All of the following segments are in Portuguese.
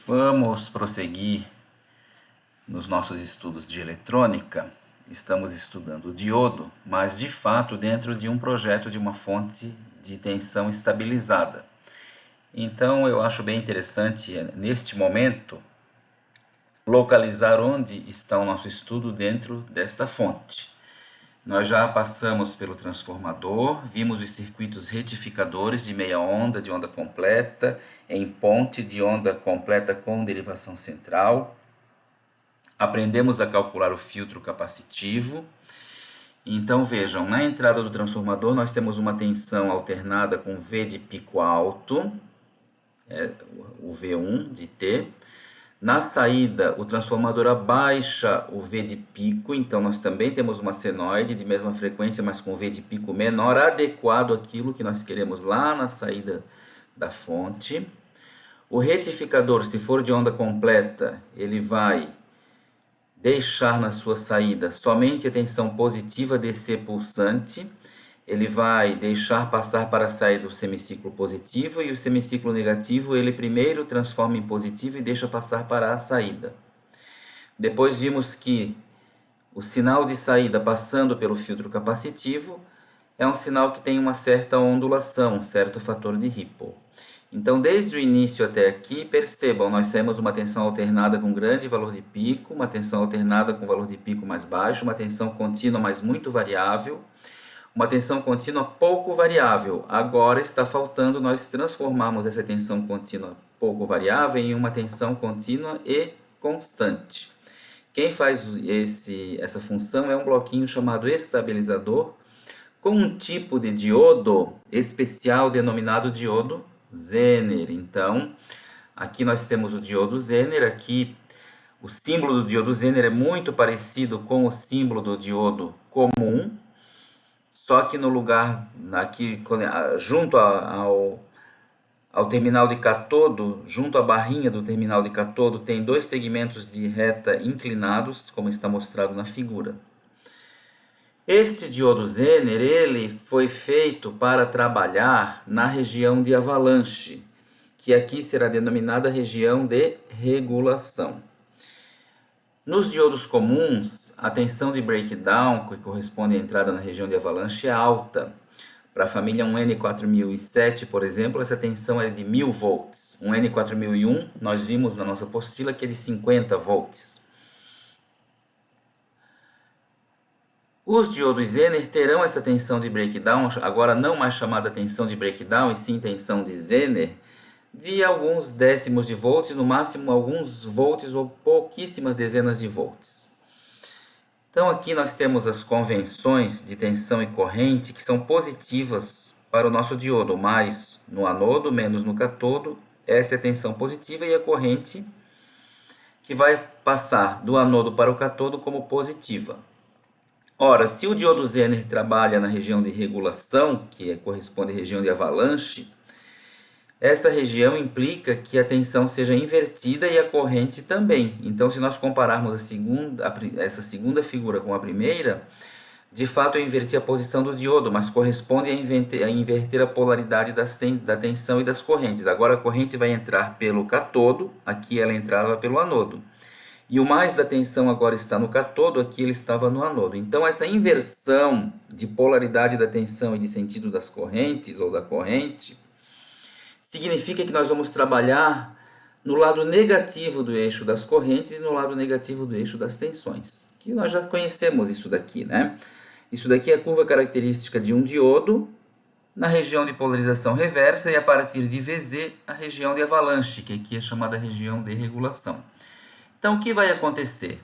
Vamos prosseguir nos nossos estudos de eletrônica. Estamos estudando o diodo, mas de fato dentro de um projeto de uma fonte de tensão estabilizada. Então eu acho bem interessante, neste momento, localizar onde está o nosso estudo dentro desta fonte. Nós já passamos pelo transformador, vimos os circuitos retificadores de meia onda, de onda completa, em ponte de onda completa com derivação central. Aprendemos a calcular o filtro capacitivo. Então vejam, na entrada do transformador nós temos uma tensão alternada com V de pico alto, o V1 de T. Na saída, o transformador abaixa o V de pico, então nós também temos uma senoide de mesma frequência, mas com V de pico menor, adequado àquilo que nós queremos lá na saída da fonte. O retificador, se for de onda completa, ele vai deixar na sua saída somente a tensão positiva DC pulsante. Ele vai deixar passar para a saída o semiciclo positivo e o semiciclo negativo ele primeiro transforma em positivo e deixa passar para a saída. Depois vimos que o sinal de saída passando pelo filtro capacitivo é um sinal que tem uma certa ondulação, um certo fator de Ripple. Então, desde o início até aqui, percebam, nós temos uma tensão alternada com grande valor de pico, uma tensão alternada com valor de pico mais baixo, uma tensão contínua, mas muito variável, uma tensão contínua pouco variável. Agora está faltando nós transformarmos essa tensão contínua pouco variável em uma tensão contínua e constante. Quem faz essa função é um bloquinho chamado estabilizador, com um tipo de diodo especial denominado diodo Zener. Então, aqui nós temos o diodo Zener. Aqui o símbolo do diodo Zener é muito parecido com o símbolo do diodo comum, só que no lugar, aqui junto ao terminal de catodo, junto à barrinha do terminal de catodo, tem dois segmentos de reta inclinados, como está mostrado na figura. Este diodo Zener, ele foi feito para trabalhar na região de avalanche, que aqui será denominada região de regulação. Nos diodos comuns, a tensão de breakdown, que corresponde à entrada na região de avalanche, é alta. Para a família 1N4007, por exemplo, essa tensão é de 1000 volts. Um N4001, nós vimos na nossa apostila que é de 50 volts. Os diodos Zener terão essa tensão de breakdown, agora não mais chamada tensão de breakdown, e sim tensão de Zener, de alguns décimos de volts, no máximo alguns volts ou pouquíssimas dezenas de volts. Então aqui nós temos as convenções de tensão e corrente que são positivas para o nosso diodo, mais no anodo, menos no catodo. Essa é a tensão positiva e a corrente que vai passar do anodo para o catodo como positiva. Ora, se o diodo Zener trabalha na região de regulação, que corresponde à região de avalanche, essa região implica que a tensão seja invertida e a corrente também. Então, se nós compararmos essa segunda figura com a primeira, de fato eu inverti a posição do diodo, mas corresponde a inverter a polaridade da tensão e das correntes. Agora a corrente vai entrar pelo catodo, aqui ela entrava pelo anodo. E o mais da tensão agora está no catodo, aqui ele estava no anodo. Então, essa inversão de polaridade da tensão e de sentido das correntes, ou da corrente, significa que nós vamos trabalhar no lado negativo do eixo das correntes e no lado negativo do eixo das tensões. Que nós já conhecemos isso daqui, né? Isso daqui é a curva característica de um diodo na região de polarização reversa e a partir de VZ a região de avalanche, que aqui é chamada região de regulação. Então, o que vai acontecer?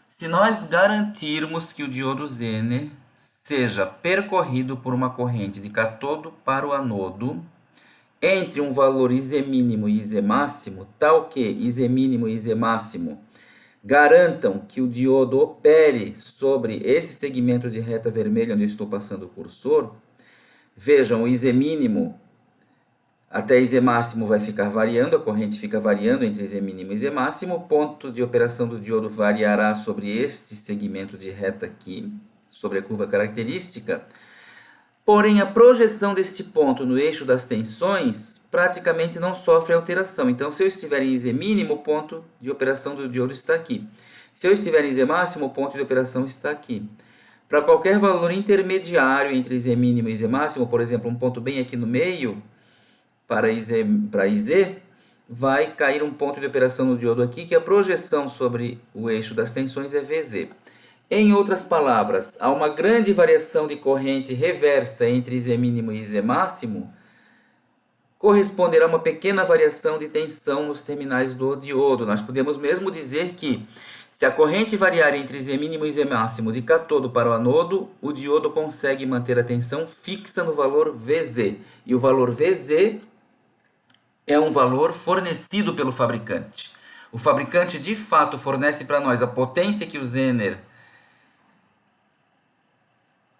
Se nós garantirmos que o diodo Zener seja percorrido por uma corrente de catodo para o anodo, entre um valor IZ mínimo e IZ máximo, tal que IZ mínimo e IZ máximo garantam que o diodo opere sobre esse segmento de reta vermelha onde eu estou passando o cursor, vejam, o IZ mínimo até IZ máximo vai ficar variando, a corrente fica variando entre IZ mínimo e IZ máximo, o ponto de operação do diodo variará sobre este segmento de reta aqui, sobre a curva característica. Porém, a projeção desse ponto no eixo das tensões praticamente não sofre alteração. Então, se eu estiver em Z mínimo, o ponto de operação do diodo está aqui. Se eu estiver em Z máximo, o ponto de operação está aqui. Para qualquer valor intermediário entre Z mínimo e Z máximo, por exemplo, um ponto bem aqui no meio, para IZ, vai cair um ponto de operação no diodo aqui, que a projeção sobre o eixo das tensões é VZ. Em outras palavras, há uma grande variação de corrente reversa entre Z mínimo e Z máximo, corresponderá a uma pequena variação de tensão nos terminais do diodo. Nós podemos mesmo dizer que, se a corrente variar entre Z mínimo e Z máximo de cátodo para o anodo, o diodo consegue manter a tensão fixa no valor VZ. E o valor VZ é um valor fornecido pelo fabricante. O fabricante, de fato, fornece para nós a potência que o Zener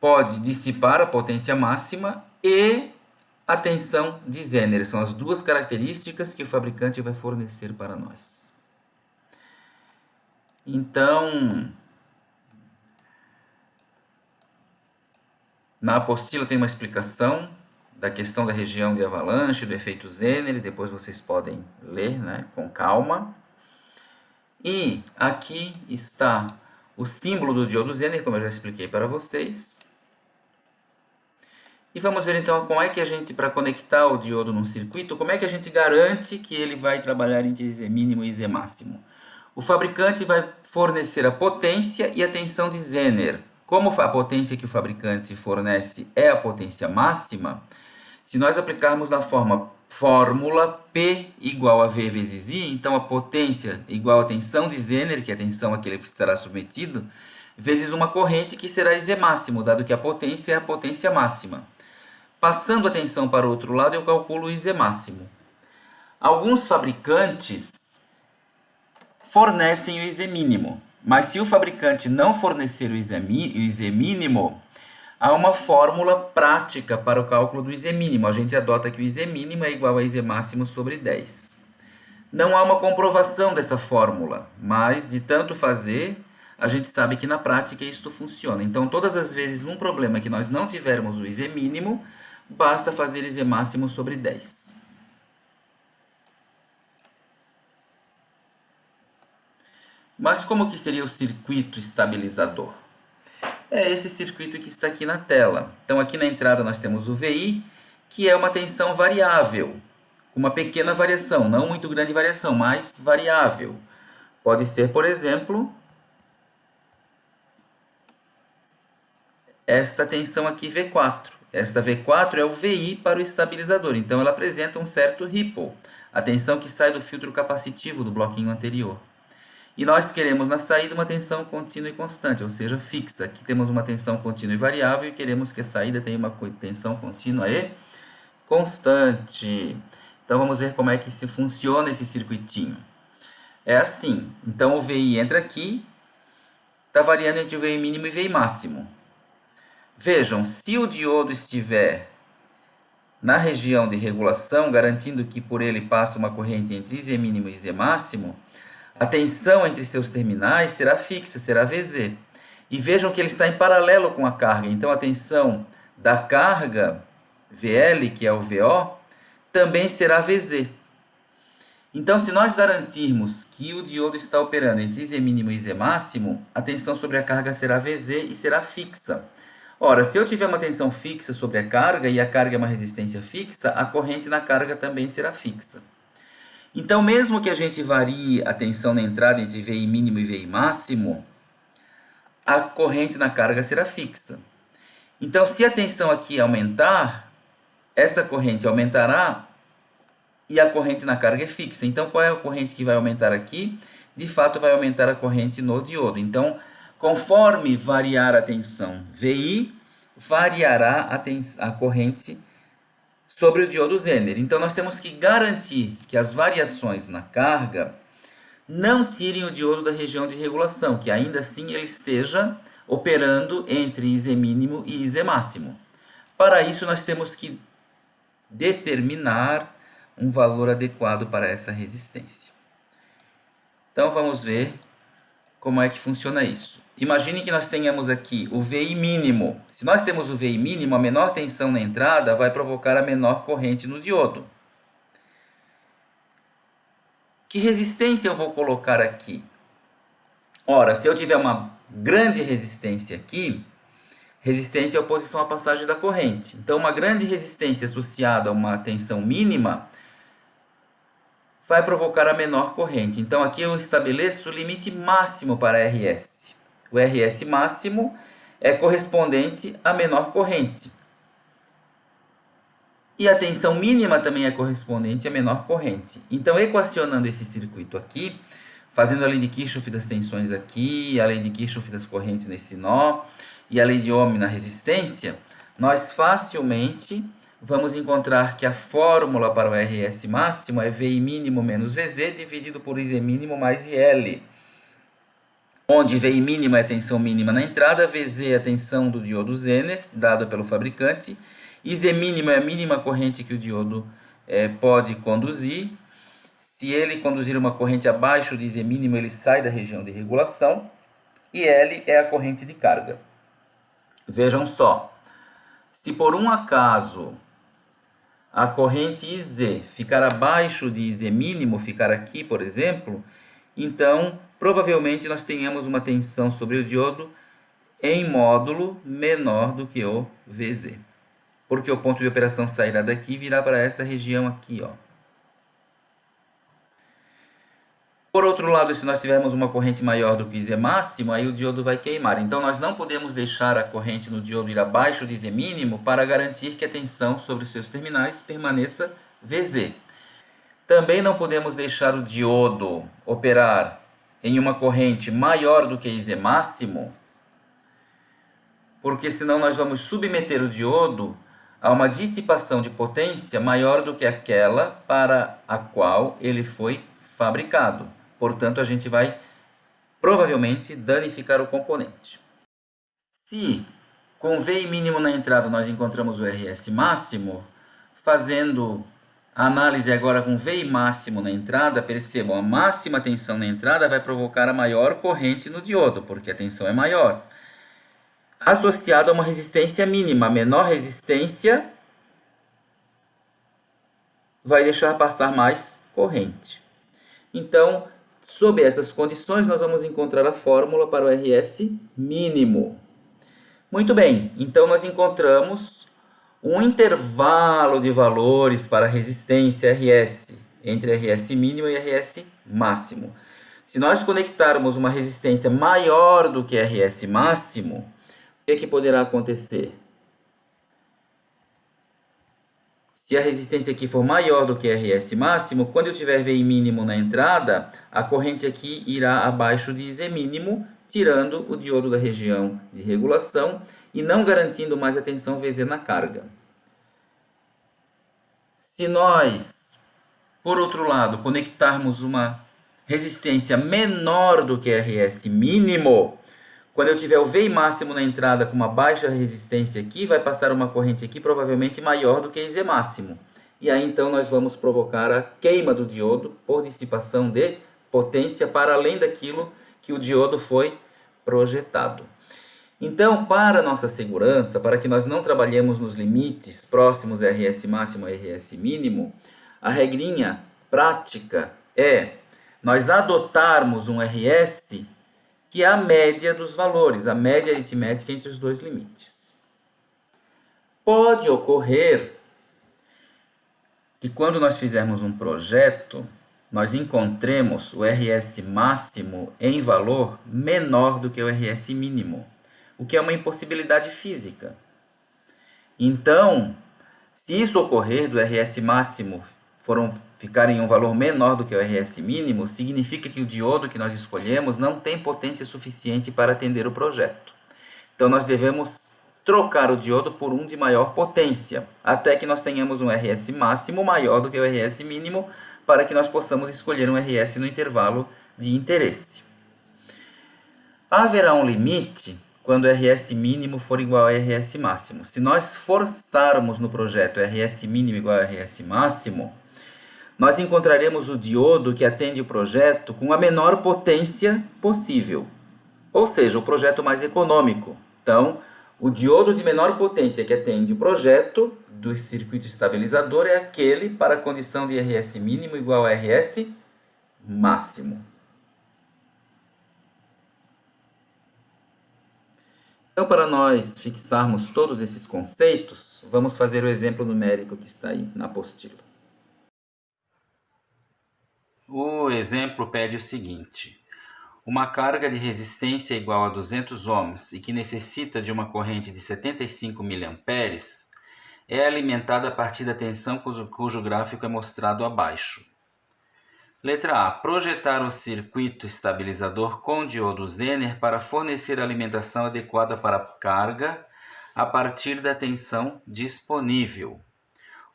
pode dissipar, a potência máxima, e a tensão de Zener. São as duas características que o fabricante vai fornecer para nós. Então, na apostila tem uma explicação da questão da região de avalanche, do efeito Zener, depois vocês podem ler, né, com calma. E aqui está o símbolo do diodo Zener, como eu já expliquei para vocês. E vamos ver então como é que a gente, para conectar o diodo num circuito, como é que a gente garante que ele vai trabalhar entre Z mínimo e Z máximo. O fabricante vai fornecer a potência e a tensão de Zener. Como a potência que o fabricante fornece é a potência máxima, se nós aplicarmos na fórmula P igual a V vezes I, então a potência igual a tensão de Zener, que é a tensão a que ele estará submetido, vezes uma corrente que será Z máximo, dado que a potência é a potência máxima. Passando a tensão para o outro lado, eu calculo o IZ máximo. Alguns fabricantes fornecem o IZ mínimo, mas se o fabricante não fornecer o IZ mínimo, há uma fórmula prática para o cálculo do IZ mínimo. A gente adota que o IZ mínimo é igual a IZ máximo sobre 10. Não há uma comprovação dessa fórmula, mas de tanto fazer, a gente sabe que na prática isto funciona. Então, todas as vezes num problema que nós não tivermos o IZ mínimo, basta fazer IZ máximo sobre 10. Mas como que seria o circuito estabilizador? É esse circuito que está aqui na tela. Então, aqui na entrada nós temos o VI, que é uma tensão variável, com uma pequena variação, não muito grande variação, mas variável. Pode ser, por exemplo, esta tensão aqui V4. Esta V4 é o VI para o estabilizador, então ela apresenta um certo ripple, a tensão que sai do filtro capacitivo do bloquinho anterior. E nós queremos na saída uma tensão contínua e constante, ou seja, fixa. Aqui temos uma tensão contínua e variável e queremos que a saída tenha uma tensão contínua e constante. Então vamos ver como é que se funciona esse circuitinho. É assim, então o VI entra aqui, está variando entre o VI mínimo e o VI máximo. Vejam, se o diodo estiver na região de regulação, garantindo que por ele passa uma corrente entre IZ mínimo e IZ máximo, a tensão entre seus terminais será fixa, será VZ. E vejam que ele está em paralelo com a carga, então a tensão da carga, VL, que é o VO, também será VZ. Então, se nós garantirmos que o diodo está operando entre IZ mínimo e IZ máximo, a tensão sobre a carga será VZ e será fixa. Ora, se eu tiver uma tensão fixa sobre a carga e a carga é uma resistência fixa, a corrente na carga também será fixa. Então, mesmo que a gente varie a tensão na entrada entre VI mínimo e VI máximo, a corrente na carga será fixa. Então, se a tensão aqui aumentar, essa corrente aumentará e a corrente na carga é fixa. Então, qual é a corrente que vai aumentar aqui? De fato, vai aumentar a corrente no diodo. Então, conforme variar a tensão VI, variará a corrente sobre o diodo Zener. Então, nós temos que garantir que as variações na carga não tirem o diodo da região de regulação, que ainda assim ele esteja operando entre IZ mínimo e IZ máximo. Para isso, nós temos que determinar um valor adequado para essa resistência. Então, vamos ver como é que funciona isso. imagine que nós tenhamos aqui o VI mínimo. Se nós temos o VI mínimo, a menor tensão na entrada vai provocar a menor corrente no diodo. Que resistência eu vou colocar aqui? Ora, se eu tiver uma grande resistência aqui, resistência é oposição à passagem da corrente. Então, uma grande resistência associada a uma tensão mínima vai provocar a menor corrente. Então, aqui eu estabeleço o limite máximo para RS. O RS máximo é correspondente à menor corrente. E a tensão mínima também é correspondente à menor corrente. Então, equacionando esse circuito aqui, fazendo a lei de Kirchhoff das tensões aqui, a lei de Kirchhoff das correntes nesse nó, e a lei de Ohm na resistência, nós facilmente vamos encontrar que a fórmula para o RS máximo é VI mínimo menos VZ dividido por IZ mínimo mais IL, onde VI mínimo é a tensão mínima na entrada, VZ é a tensão do diodo Zener, dada pelo fabricante, IZ mínimo é a mínima corrente que o diodo pode conduzir. Se ele conduzir uma corrente abaixo de IZ mínimo, ele sai da região de regulação, e L é a corrente de carga. Vejam só, se por um acaso a corrente IZ ficar abaixo de IZ mínimo, ficar aqui, por exemplo, então provavelmente nós tenhamos uma tensão sobre o diodo em módulo menor do que o VZ. Porque o ponto de operação sairá daqui e virá para essa região aqui, ó. Por outro lado, se nós tivermos uma corrente maior do que IZ máximo, aí o diodo vai queimar. Então, nós não podemos deixar a corrente no diodo ir abaixo de IZ mínimo para garantir que a tensão sobre os seus terminais permaneça VZ. Também não podemos deixar o diodo operar em uma corrente maior do que IZ máximo, porque senão nós vamos submeter o diodo a uma dissipação de potência maior do que aquela para a qual ele foi fabricado. Portanto, a gente vai provavelmente danificar o componente. Se com VI mínimo na entrada nós encontramos o RS máximo, fazendo a análise agora com VI máximo na entrada, percebam, a máxima tensão na entrada vai provocar a maior corrente no diodo, porque a tensão é maior. Associado a uma resistência mínima, a menor resistência vai deixar passar mais corrente. Então, sob essas condições, nós vamos encontrar a fórmula para o RS mínimo. Muito bem, então nós encontramos um intervalo de valores para a resistência RS, entre RS mínimo e RS máximo. Se nós conectarmos uma resistência maior do que RS máximo, o que poderá acontecer? Se a resistência aqui for maior do que RS máximo, quando eu tiver VI mínimo na entrada, a corrente aqui irá abaixo de IZ mínimo, tirando o diodo da região de regulação e não garantindo mais a tensão VZ na carga. Se nós, por outro lado, conectarmos uma resistência menor do que RS mínimo, quando eu tiver o VI máximo na entrada com uma baixa resistência aqui, vai passar uma corrente aqui provavelmente maior do que IZ máximo. E aí então nós vamos provocar a queima do diodo por dissipação de potência para além daquilo que o diodo foi projetado. Então, para nossa segurança, para que nós não trabalhemos nos limites próximos RS máximo e RS mínimo, a regrinha prática é nós adotarmos um RS que é a média dos valores, a média aritmética entre os dois limites. Pode ocorrer que quando nós fizermos um projeto, nós encontremos o RS máximo em valor menor do que o RS mínimo, o que é uma impossibilidade física. Então, se isso ocorrer do RS máximo ficar em um valor menor do que o RS mínimo, significa que o diodo que nós escolhemos não tem potência suficiente para atender o projeto. Então, nós devemos trocar o diodo por um de maior potência, até que nós tenhamos um RS máximo maior do que o RS mínimo, para que nós possamos escolher um RS no intervalo de interesse. Haverá um limite quando o RS mínimo for igual a RS máximo. Se nós forçarmos no projeto RS mínimo igual a RS máximo, nós encontraremos o diodo que atende o projeto com a menor potência possível. ou seja, o projeto mais econômico. Então, o diodo de menor potência que atende o projeto do circuito estabilizador é aquele para a condição de RS mínimo igual a RS máximo. Então, para nós fixarmos todos esses conceitos, vamos fazer o exemplo numérico que está aí na apostila. O exemplo pede o seguinte: uma carga de resistência igual a 200 ohms e que necessita de uma corrente de 75 mA é alimentada a partir da tensão cujo gráfico é mostrado abaixo. Letra A. Projetar um circuito estabilizador com diodo Zener para fornecer a alimentação adequada para a carga a partir da tensão disponível.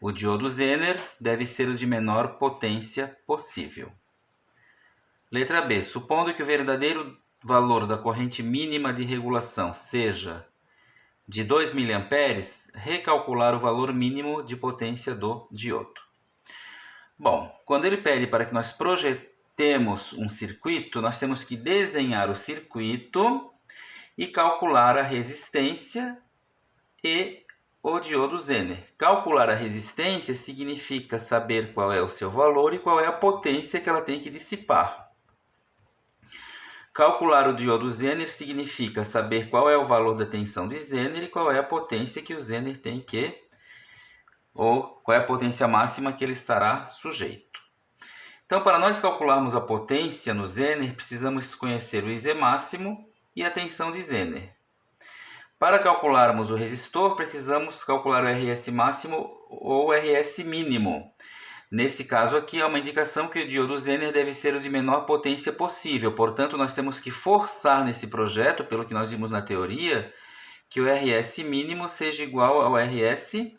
O diodo Zener deve ser o de menor potência possível. Letra B. Supondo que o verdadeiro valor da corrente mínima de regulação seja de 2 mA, recalcular o valor mínimo de potência do diodo. Bom, quando ele pede para que nós projetemos um circuito, nós temos que desenhar o circuito e calcular a resistência e o diodo Zener. Calcular a resistência significa saber qual é o seu valor e qual é a potência que ela tem que dissipar. Calcular o diodo Zener significa saber qual é o valor da tensão de Zener e qual é a potência que o Zener tem que, ou qual é a potência máxima que ele estará sujeito. Então, para nós calcularmos a potência no Zener, precisamos conhecer o IZ máximo e a tensão de Zener. Para calcularmos o resistor, precisamos calcular o RS máximo ou RS mínimo. Nesse caso aqui, há uma indicação que o diodo Zener deve ser o de menor potência possível. Portanto, nós temos que forçar nesse projeto, pelo que nós vimos na teoria, que o RS mínimo seja igual ao RS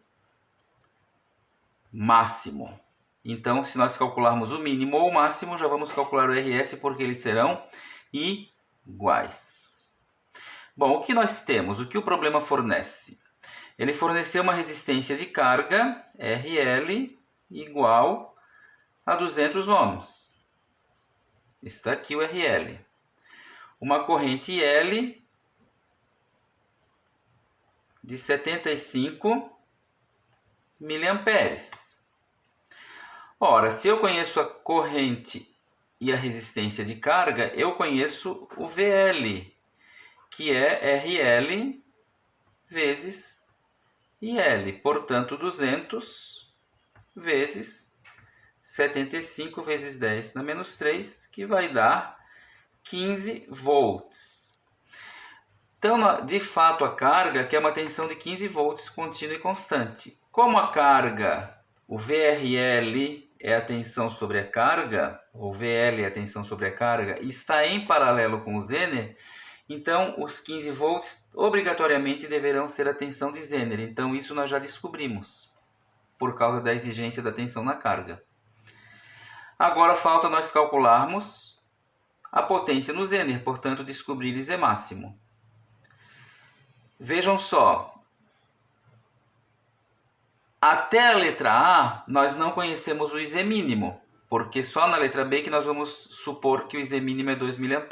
máximo. Então, se nós calcularmos o mínimo ou o máximo, já vamos calcular o RS porque eles serão iguais. Bom, o que nós temos? O que o problema fornece? Ele forneceu uma resistência de carga, RL, igual a 200 ohms. Está aqui o RL. Uma corrente L de 75 miliamperes. Ora, se eu conheço a corrente e a resistência de carga, eu conheço o VL, que é RL vezes IL. Portanto, 200 vezes 75 vezes 10 na menos 3, que vai dar 15 volts. Então, de fato, a carga que é uma tensão de 15 volts contínua e constante. Como a carga, o VRL é a tensão sobre a carga, ou VL é a tensão sobre a carga, e está em paralelo com o Zener, então os 15 volts obrigatoriamente deverão ser a tensão de Zener. Então isso nós já descobrimos, por causa da exigência da tensão na carga. Agora falta nós calcularmos a potência no Zener, portanto descobrir IZ máximo. Vejam só, até a letra A nós não conhecemos o IZ mínimo, porque só na letra B que nós vamos supor que o IZ mínimo é 2 mA.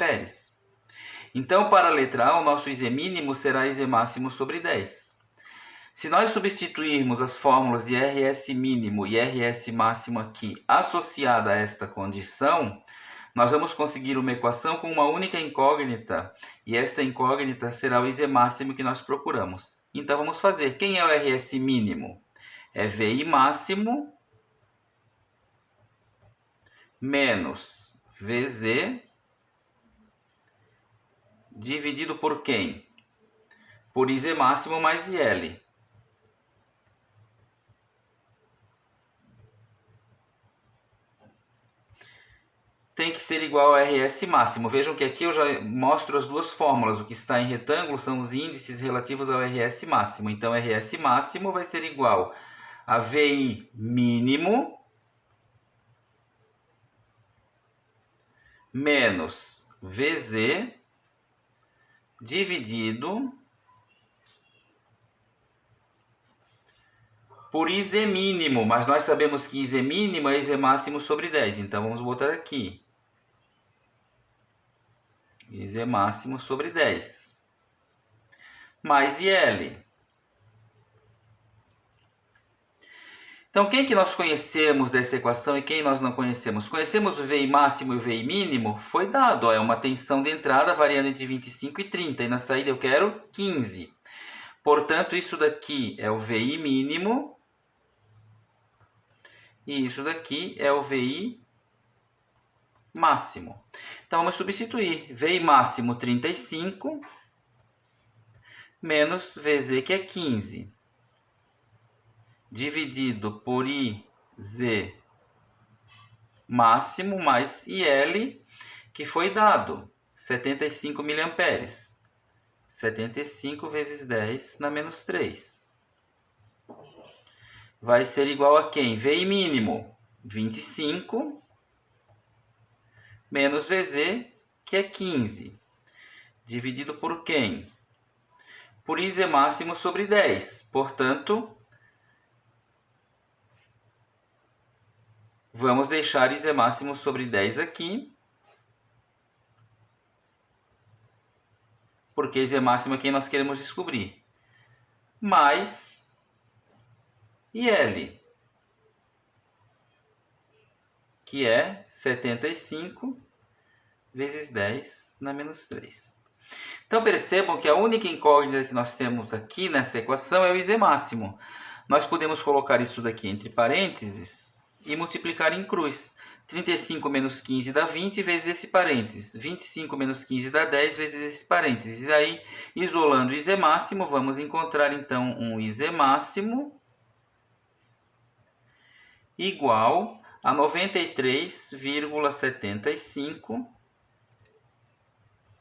Então, para a letra A, o nosso IZ mínimo será IZ máximo sobre 10. Se nós substituirmos as fórmulas de RS mínimo e RS máximo aqui associada a esta condição, nós vamos conseguir uma equação com uma única incógnita, e esta incógnita será o IZ máximo que nós procuramos. Então vamos fazer. Quem é o RS mínimo? É VI máximo menos VZ dividido por quem? Por IZ máximo mais IL. Tem que ser igual a RS máximo. Vejam que aqui eu já mostro as duas fórmulas. O que está em retângulo são os índices relativos ao RS máximo. Então, RS máximo vai ser igual a VI mínimo menos VZ dividido por IZ mínimo. Mas nós sabemos que IZ mínimo é IZ máximo sobre 10. Então, vamos botar aqui. IZ máximo sobre 10. Mais IL. Então, quem que nós conhecemos dessa equação e quem nós não conhecemos? Conhecemos o VI máximo e o VI mínimo? Foi dado, ó, é uma tensão de entrada variando entre 25 e 30, e na saída eu quero 15. Portanto, isso daqui é o VI mínimo, e isso daqui é o VI máximo. Então, vamos substituir. VI máximo 35, menos VZ, que é 15. Dividido por IZ máximo mais IL, que foi dado, 75 mA. 75 vezes 10 na menos 3. Vai ser igual a quem? VI mínimo, 25, menos VZ, que é 15. Dividido por quem? Por IZ máximo sobre 10. Portanto, vamos deixar IZ máximo sobre 10 aqui, porque IZ máximo é quem nós queremos descobrir. Mais IL, que é 75 vezes 10 na menos 3. Então, percebam que a única incógnita que nós temos aqui nessa equação é o IZ máximo. Nós podemos colocar isso daqui entre parênteses e multiplicar em cruz. 35 menos 15 dá 20 vezes esse parênteses. 25 menos 15 dá 10 vezes esse parênteses. E aí, isolando o IZ máximo, vamos encontrar então um IZ máximo igual a 93,75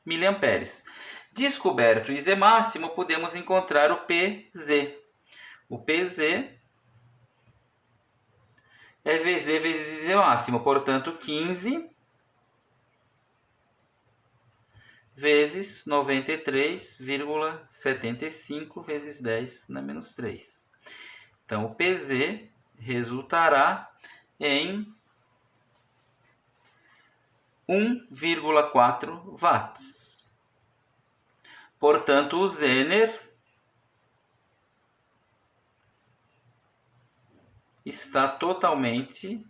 miliamperes. Descoberto o IZ máximo, podemos encontrar o PZ. O PZ é VZ vezes IZ máximo, portanto, 15 vezes 93,75 vezes 10 na menos 3. Então, o PZ resultará em 1,4 watts. Portanto, o Zener está totalmente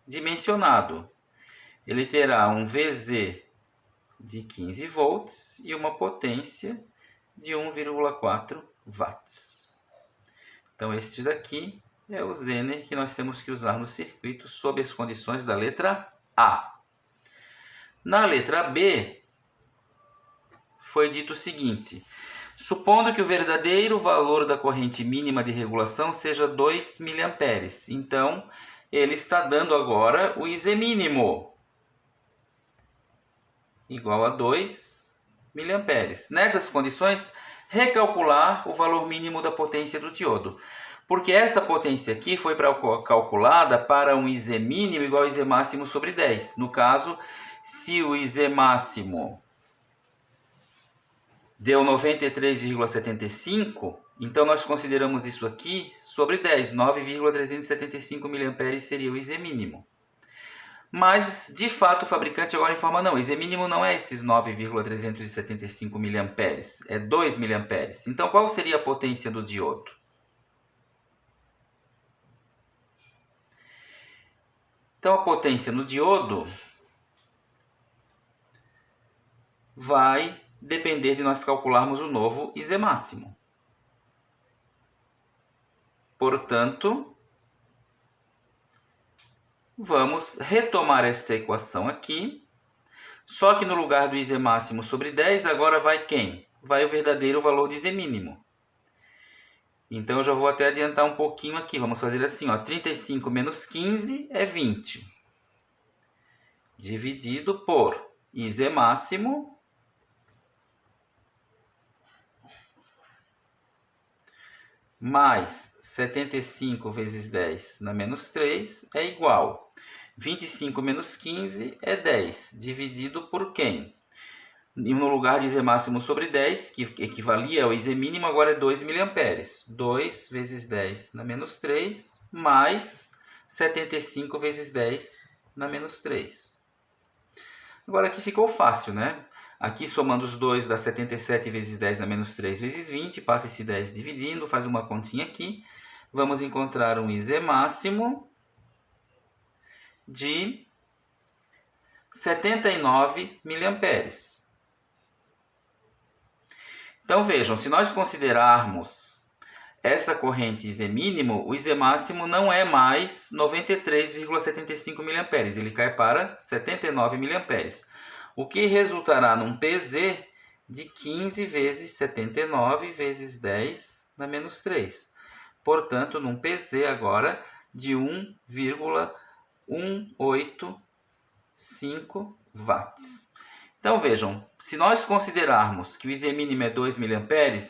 dimensionado. Ele terá um VZ de 15 volts e uma potência de 1,4 watts. Então, este daqui é o Zener que nós temos que usar no circuito sob as condições da letra A. Na letra B, foi dito o seguinte: supondo que o verdadeiro valor da corrente mínima de regulação seja 2 mA. Então, ele está dando agora o IZ mínimo, igual a 2 mA. Nessas condições, recalcular o valor mínimo da potência do diodo. Porque essa potência aqui foi calculada para um IZ mínimo igual a IZ máximo sobre 10. No caso, se o IZ máximo deu 93,75, então nós consideramos isso aqui sobre 10, 9,375 mA seria o IZ mínimo. Mas, de fato, o fabricante agora informa, não, o IZ mínimo não é esses 9,375 mA, é 2 mA. Então, qual seria a potência do diodo? Então, a potência no diodo vai depender de nós calcularmos o novo IZ máximo. Portanto, vamos retomar esta equação aqui, só que no lugar do IZ máximo sobre 10, agora vai quem? Vai o verdadeiro valor de IZ mínimo. Então, eu já vou até adiantar um pouquinho aqui. Vamos fazer assim, ó, 35 menos 15 é 20. Dividido por IZ máximo mais 75 vezes 10 na menos 3 é igual. 25 menos 15 é 10, dividido por quem? E no lugar de IZ máximo sobre 10, que equivalia ao IZ mínimo, agora é 2 mA. 2 vezes 10 na menos 3, mais 75 vezes 10 na menos 3. Agora aqui ficou fácil, né? Aqui, somando os dois, dá 77 vezes 10 na menos 3 vezes 20. Passa esse 10 dividindo, faz uma continha aqui. Vamos encontrar um IZ máximo de 79 miliamperes. Então, vejam, se nós considerarmos essa corrente IZ mínimo, o IZ máximo não é mais 93,75 miliamperes. Ele cai para 79 miliamperes. O que resultará num PZ de 15 vezes 79 vezes 10 na menos 3. Portanto, num PZ agora de 1,185 watts. Então vejam, se nós considerarmos que o IZ mínimo é 2 mA,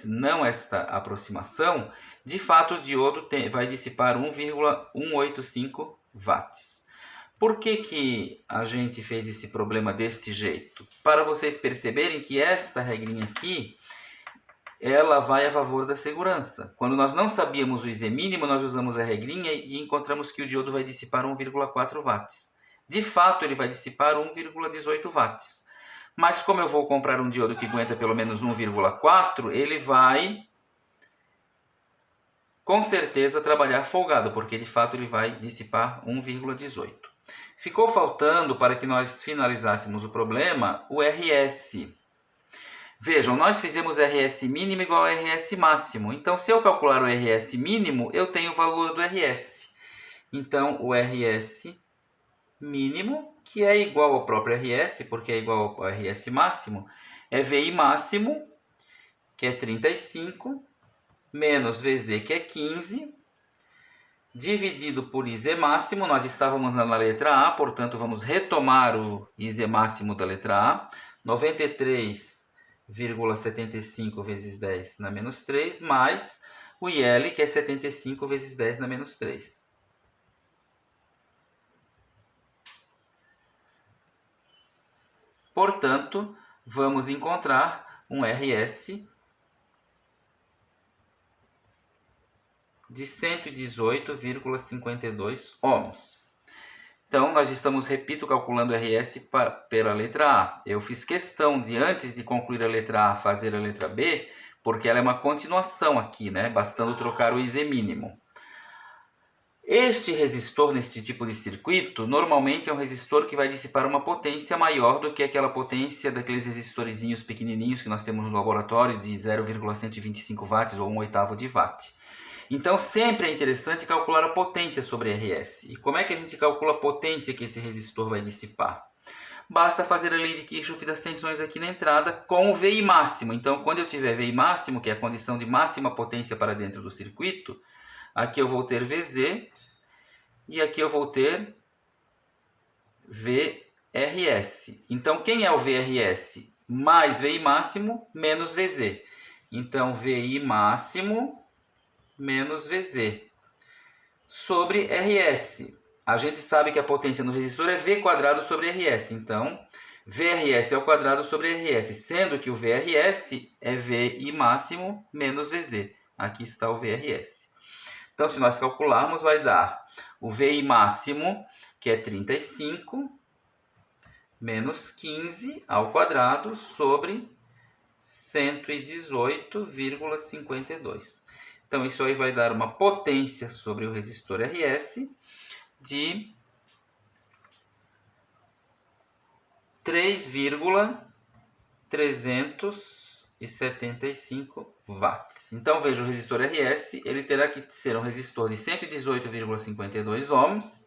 não esta aproximação, de fato o diodo vai dissipar 1,185 watts. Por que a gente fez esse problema deste jeito? Para vocês perceberem que esta regrinha aqui, ela vai a favor da segurança. Quando nós não sabíamos o IZ mínimo, nós usamos a regrinha e encontramos que o diodo vai dissipar 1,4 watts. De fato, ele vai dissipar 1,18 watts. Mas como eu vou comprar um diodo que aguenta pelo menos 1,4, ele vai, com certeza, trabalhar folgado, porque de fato ele vai dissipar 1,18. Ficou faltando, para que nós finalizássemos o problema, o RS. Vejam, nós fizemos RS mínimo igual a RS máximo. Então, se eu calcular o RS mínimo, eu tenho o valor do RS. Então, o RS mínimo, que é igual ao próprio RS, porque é igual ao RS máximo, é VI máximo, que é 35, menos VZ, que é 15, dividido por IZ máximo. Nós estávamos na letra A, portanto, vamos retomar o IZ máximo da letra A. 93,75 vezes 10 na menos 3, mais o IL, que é 75 vezes 10 na menos 3. Portanto, vamos encontrar um RS de 118,52 ohms. Então, nós estamos, repito, calculando o RS pela letra A. Eu fiz questão de, antes de concluir a letra A, fazer a letra B, porque ela é uma continuação aqui, né? Bastando trocar o IZ mínimo. Este resistor, neste tipo de circuito, normalmente é um resistor que vai dissipar uma potência maior do que aquela potência daqueles resistorzinhos pequenininhos que nós temos no laboratório de 0,125 watts ou 1/8 de watt. Então, sempre é interessante calcular a potência sobre RS. E como é que a gente calcula a potência que esse resistor vai dissipar? Basta fazer a lei de Kirchhoff das tensões aqui na entrada com o VI máximo. Então, quando eu tiver VI máximo, que é a condição de máxima potência para dentro do circuito, aqui eu vou ter VZ e aqui eu vou ter VRS. Então, quem é o VRS? Mais VI máximo menos VZ. Então, VI máximo menos VZ sobre RS. A gente sabe que a potência no resistor é V quadrado sobre RS. Então, VRS ao quadrado sobre RS, sendo que o VRS é VI máximo menos VZ. Aqui está o VRS. Então, se nós calcularmos, vai dar o VI máximo, que é 35, menos 15 ao quadrado sobre 118,52. Então, isso aí vai dar uma potência sobre o resistor RS de 3,375 watts. Então, veja, o resistor RS ele terá que ser um resistor de 118,52 ohms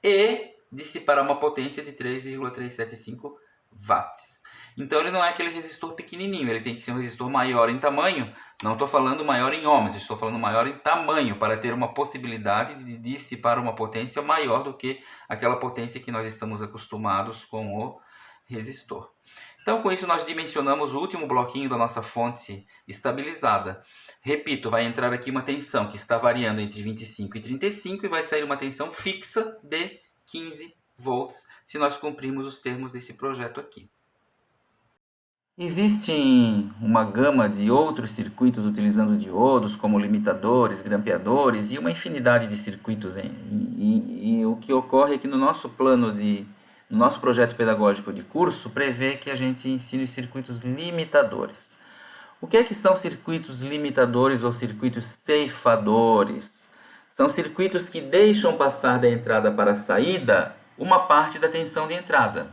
e dissipará uma potência de 3,375 watts. Então, ele não é aquele resistor pequenininho, ele tem que ser um resistor maior em tamanho. Não estou falando maior em ohms, estou falando maior em tamanho, para ter uma possibilidade de dissipar uma potência maior do que aquela potência que nós estamos acostumados com o resistor. Então, com isso, nós dimensionamos o último bloquinho da nossa fonte estabilizada. Repito, vai entrar aqui uma tensão que está variando entre 25 e 35 e vai sair uma tensão fixa de 15 volts, se nós cumprirmos os termos desse projeto aqui. Existe uma gama de outros circuitos utilizando diodos, como limitadores, grampeadores e uma infinidade de circuitos. E o que ocorre é que no nosso plano de no nosso projeto pedagógico de curso, prevê que a gente ensine os circuitos limitadores. O que são circuitos limitadores ou circuitos ceifadores? São circuitos que deixam passar da entrada para a saída uma parte da tensão de entrada.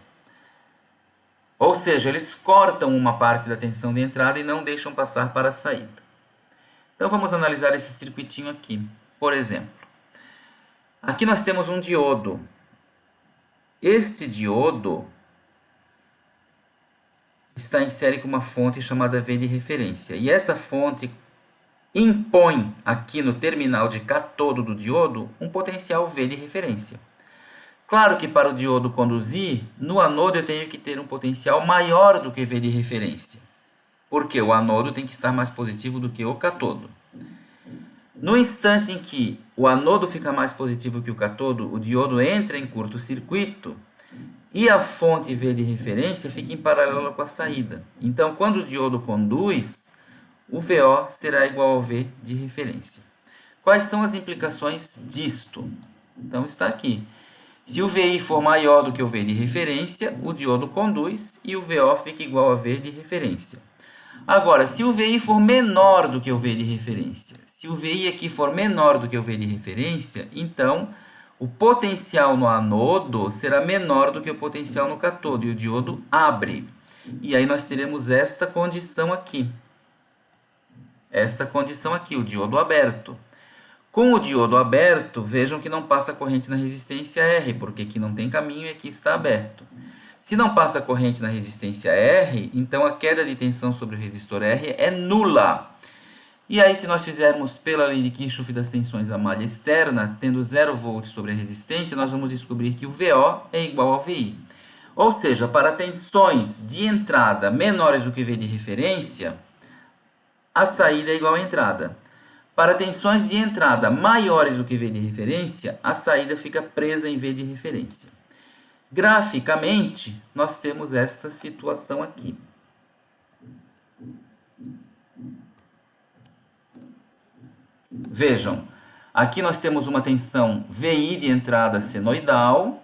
Ou seja, eles cortam uma parte da tensão de entrada e não deixam passar para a saída. Então vamos analisar esse circuitinho aqui. Por exemplo, aqui nós temos um diodo. Este diodo está em série com uma fonte chamada V de referência. E essa fonte impõe aqui no terminal de catodo do diodo um potencial V de referência. Claro que para o diodo conduzir, no anodo eu tenho que ter um potencial maior do que V de referência. Porque o anodo tem que estar mais positivo do que o catodo. No instante em que o anodo fica mais positivo que o catodo, o diodo entra em curto-circuito e a fonte V de referência fica em paralelo com a saída. Então, quando o diodo conduz, o VO será igual ao V de referência. Quais são as implicações disto? Então, está aqui. Se o VI for maior do que o V de referência, o diodo conduz e o VO fica igual a V de referência. Agora, se o VI for menor do que o V de referência, se o VI aqui for menor do que o V de referência, então o potencial no anodo será menor do que o potencial no catodo e o diodo abre. E aí nós teremos esta condição aqui. Esta condição aqui, o diodo aberto. Com o diodo aberto, vejam que não passa corrente na resistência R, porque aqui não tem caminho e aqui está aberto. Se não passa corrente na resistência R, então a queda de tensão sobre o resistor R é nula. E aí, se nós fizermos pela lei de Kirchhoff das tensões à malha externa, tendo 0 volts sobre a resistência, nós vamos descobrir que o VO é igual ao VI. Ou seja, para tensões de entrada menores do que V de referência, a saída é igual à entrada. Para tensões de entrada maiores do que V de referência, a saída fica presa em V de referência. Graficamente, nós temos esta situação aqui. Vejam, aqui nós temos uma tensão VI de entrada senoidal.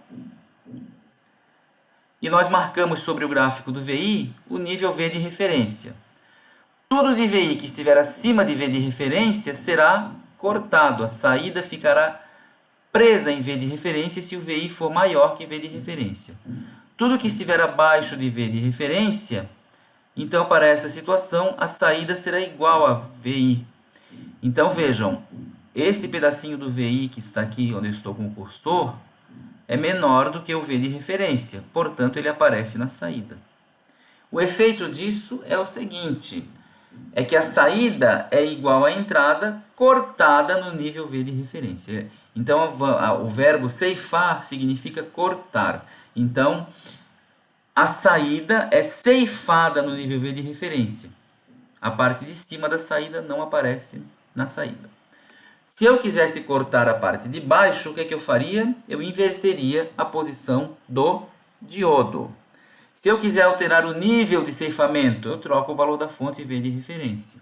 E nós marcamos sobre o gráfico do VI o nível V de referência. Tudo de VI que estiver acima de V de referência será cortado. A saída ficará presa em V de referência se o VI for maior que V de referência. Tudo que estiver abaixo de V de referência, então para essa situação a saída será igual a VI. Então vejam, esse pedacinho do VI que está aqui onde eu estou com o cursor é menor do que o V de referência, portanto ele aparece na saída. O efeito disso é o seguinte, é que a saída é igual à entrada cortada no nível V de referência. Então, o verbo ceifar significa cortar. Então, a saída é ceifada no nível V de referência. A parte de cima da saída não aparece na saída. Se eu quisesse cortar a parte de baixo, o que eu faria? Eu inverteria a posição do diodo. Se eu quiser alterar o nível de ceifamento, eu troco o valor da fonte V de referência.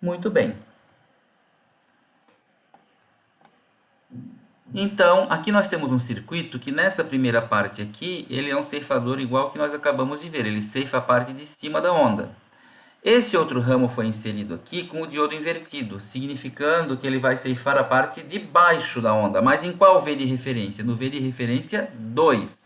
Muito bem. Então, aqui nós temos um circuito que nessa primeira parte aqui, ele é um ceifador igual que nós acabamos de ver. Ele ceifa a parte de cima da onda. Esse outro ramo foi inserido aqui com o diodo invertido, significando que ele vai ceifar a parte de baixo da onda. Mas em qual V de referência? No V de referência 2.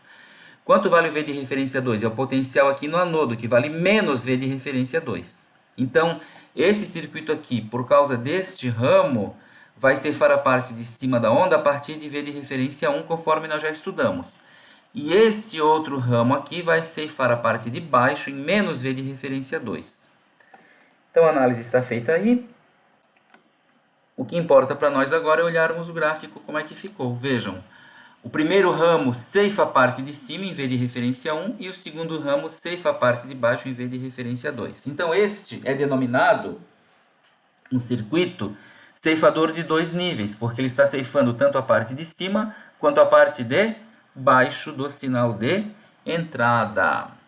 Quanto vale o V de referência 2? É o potencial aqui no anodo, que vale menos V de referência 2. Então, esse circuito aqui, por causa deste ramo, vai ceifar a parte de cima da onda a partir de V de referência 1, conforme nós já estudamos. E esse outro ramo aqui vai ceifar a parte de baixo em menos V de referência 2. Então, a análise está feita aí. O que importa para nós agora é olharmos o gráfico, como é que ficou. Vejam, o primeiro ramo ceifa a parte de cima em V de referência 1 e o segundo ramo ceifa a parte de baixo em V de referência 2. Então, este é denominado um circuito ceifador de 2 níveis, porque ele está ceifando tanto a parte de cima quanto a parte de baixo do sinal de entrada.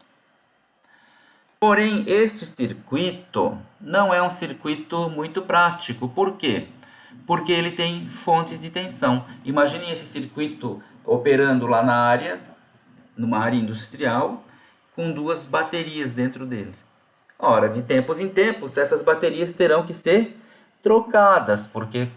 Porém, este circuito não é um circuito muito prático. Por quê? Porque ele tem fontes de tensão. Imaginem esse circuito operando lá na área, numa área industrial, com duas baterias dentro dele. Ora, de tempos em tempos, essas baterias terão que ser trocadas, porque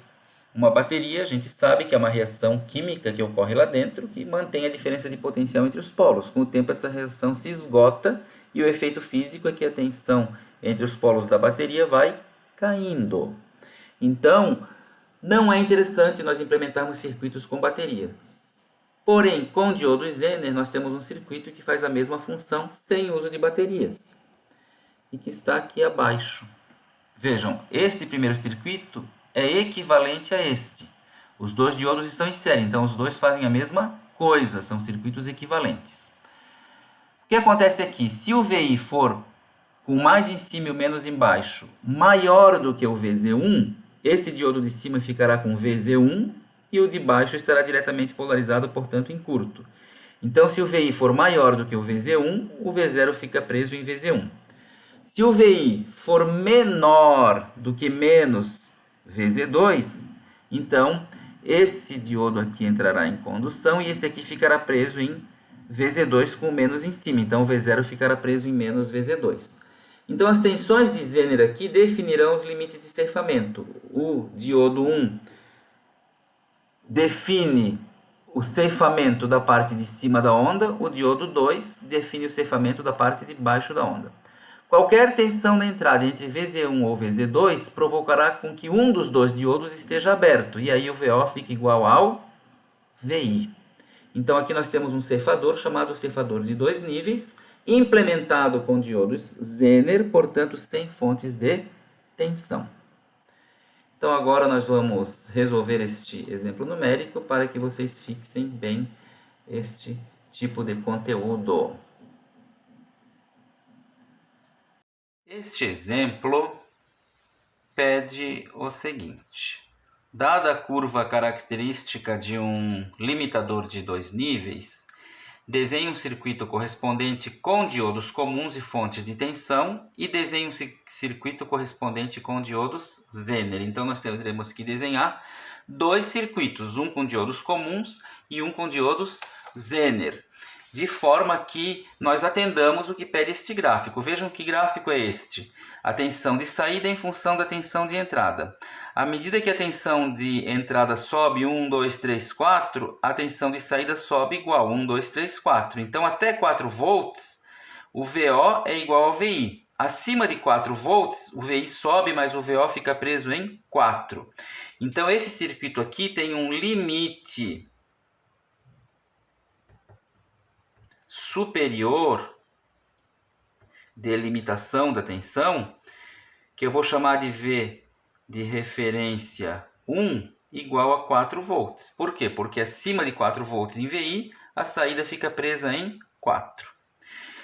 uma bateria, a gente sabe que é uma reação química que ocorre lá dentro, que mantém a diferença de potencial entre os polos. Com o tempo, essa reação se esgota e o efeito físico é que a tensão entre os polos da bateria vai caindo. Então, não é interessante nós implementarmos circuitos com baterias. Porém, com diodos Zener, nós temos um circuito que faz a mesma função sem uso de baterias. E que está aqui abaixo. Vejam, este primeiro circuito é equivalente a este. Os dois diodos estão em série, então os dois fazem a mesma coisa, são circuitos equivalentes. O que acontece aqui? Se o VI for com mais em cima e o menos embaixo maior do que o VZ1, esse diodo de cima ficará com VZ1 e o de baixo estará diretamente polarizado, portanto, em curto. Então, se o VI for maior do que o VZ1, o V0 fica preso em VZ1. Se o VI for menor do que menos VZ2, então esse diodo aqui entrará em condução e esse aqui ficará preso em VZ2 com menos em cima. Então o V0 ficará preso em menos VZ2. Então as tensões de Zener aqui definirão os limites de ceifamento. O diodo 1 define o ceifamento da parte de cima da onda, o diodo 2 define o ceifamento da parte de baixo da onda. Qualquer tensão na entrada entre VZ1 ou VZ2 provocará com que um dos dois diodos esteja aberto, e aí o VO fica igual ao VI. Então aqui nós temos um ceifador chamado ceifador de dois níveis, implementado com diodos Zener, portanto sem fontes de tensão. Então agora nós vamos resolver este exemplo numérico para que vocês fixem bem este tipo de conteúdo. Este exemplo pede o seguinte: dada a curva característica de um limitador de dois níveis, desenhe um circuito correspondente com diodos comuns e fontes de tensão e desenhe um circuito correspondente com diodos Zener. Então nós teremos que desenhar dois circuitos, um com diodos comuns e um com diodos Zener, de forma que nós atendamos o que pede este gráfico. Vejam que gráfico é este. A tensão de saída em função da tensão de entrada. À medida que a tensão de entrada sobe 1, 2, 3, 4, a tensão de saída sobe igual 1, 2, 3, 4. Então, até 4 volts, o VO é igual ao VI. Acima de 4 volts, o VI sobe, mas o VO fica preso em 4. Então, esse circuito aqui tem um limite superior de limitação da tensão, que eu vou chamar de V de referência 1 igual a 4 volts. Por quê? Porque acima de 4 volts em VI, a saída fica presa em 4.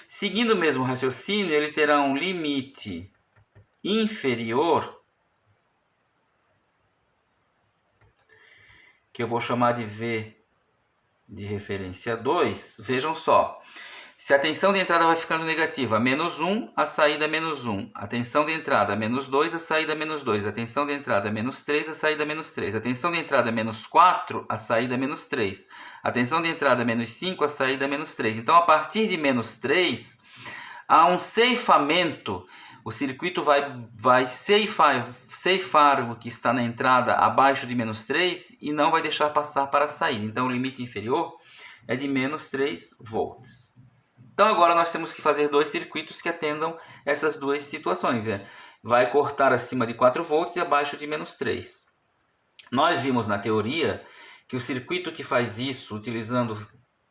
Seguindo o mesmo raciocínio, ele terá um limite inferior, que eu vou chamar de V de referência 2. Vejam só, se a tensão de entrada vai ficando negativa, menos 1, a saída menos 1. A tensão de entrada menos 2, a saída menos 2. A tensão de entrada menos 3, a saída menos 3. A tensão de entrada menos 4, a saída menos 3. A tensão de entrada menos 5, a saída menos 3. Então, a partir de menos 3, há um ceifamento. O circuito vai ceifar o que está na entrada abaixo de menos 3 e não vai deixar passar para a saída. Então, o limite inferior é de menos 3 volts. Então, agora nós temos que fazer dois circuitos que atendam essas duas situações. Vai cortar acima de 4 volts e abaixo de menos 3. Nós vimos na teoria que o circuito que faz isso, utilizando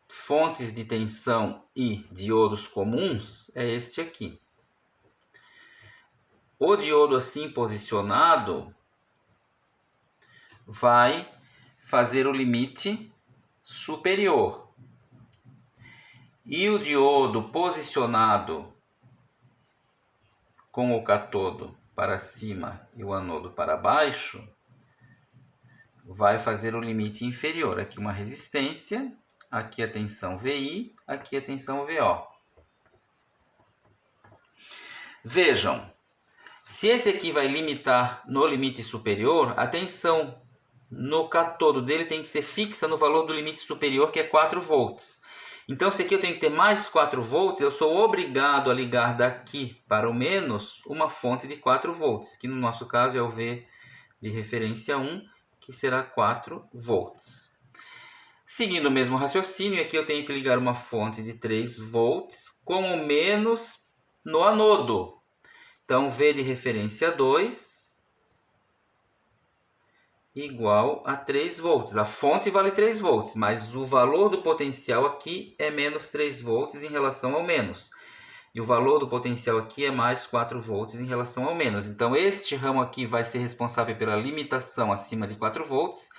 fontes de tensão e diodos comuns, é este aqui. O diodo assim posicionado vai fazer o limite superior. E o diodo posicionado com o cátodo para cima e o anodo para baixo vai fazer o limite inferior. Aqui uma resistência, aqui a tensão VI, aqui a tensão VO. Vejam, se esse aqui vai limitar no limite superior, a tensão no catodo dele tem que ser fixa no valor do limite superior, que é 4 volts. Então, se aqui eu tenho que ter mais 4 volts, eu sou obrigado a ligar daqui para o menos uma fonte de 4 volts, que no nosso caso é o V de referência 1, que será 4 volts. Seguindo o mesmo raciocínio, aqui eu tenho que ligar uma fonte de 3 volts com o menos no anodo. Então, V de referência 2 igual a 3 volts. A fonte vale 3 volts, mas o valor do potencial aqui é menos 3 volts em relação ao menos. E o valor do potencial aqui é mais 4 volts em relação ao menos. Então, este ramo aqui vai ser responsável pela limitação acima de 4 volts.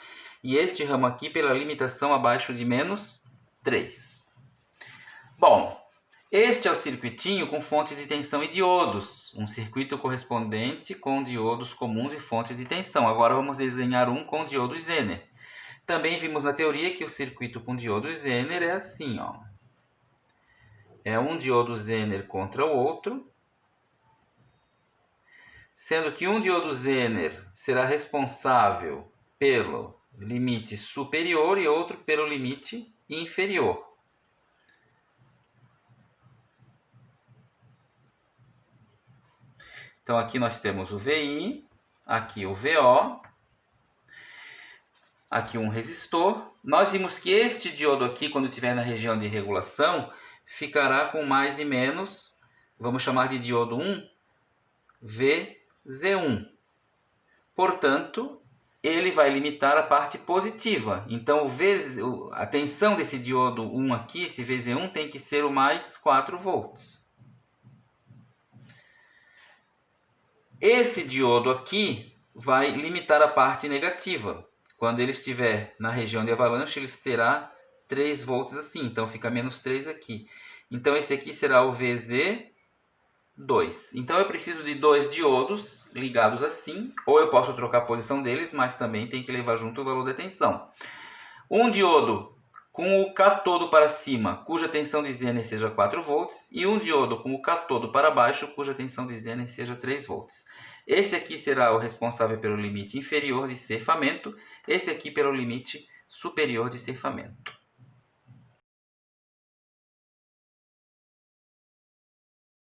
E este ramo aqui pela limitação abaixo de menos 3. Bom, este é o circuitinho com fontes de tensão e diodos. Um circuito correspondente com diodos comuns e fontes de tensão. Agora vamos desenhar um com diodos Zener. Também vimos na teoria que o circuito com diodos Zener é assim, ó. É um diodo Zener contra o outro, sendo que um diodo Zener será responsável pelo limite superior e outro pelo limite inferior. Então, aqui nós temos o VI, aqui o VO, aqui um resistor. Nós vimos que este diodo aqui, quando estiver na região de regulação, ficará com mais e menos, vamos chamar de diodo 1, VZ1. Portanto, ele vai limitar a parte positiva. Então, a tensão desse diodo 1 aqui, esse VZ1, tem que ser o mais 4 volts. Esse diodo aqui vai limitar a parte negativa. Quando ele estiver na região de avalanche, ele terá 3 volts assim. Então, fica menos 3 aqui. Então, esse aqui será o VZ2. Então, eu preciso de 2 diodos ligados assim. Ou eu posso trocar a posição deles, mas também tem que levar junto o valor da tensão. Um diodo com o catodo para cima, cuja tensão de Zener seja 4 volts, e um diodo com o catodo para baixo, cuja tensão de Zener seja 3 volts. Esse aqui será o responsável pelo limite inferior de ceifamento, esse aqui pelo limite superior de ceifamento.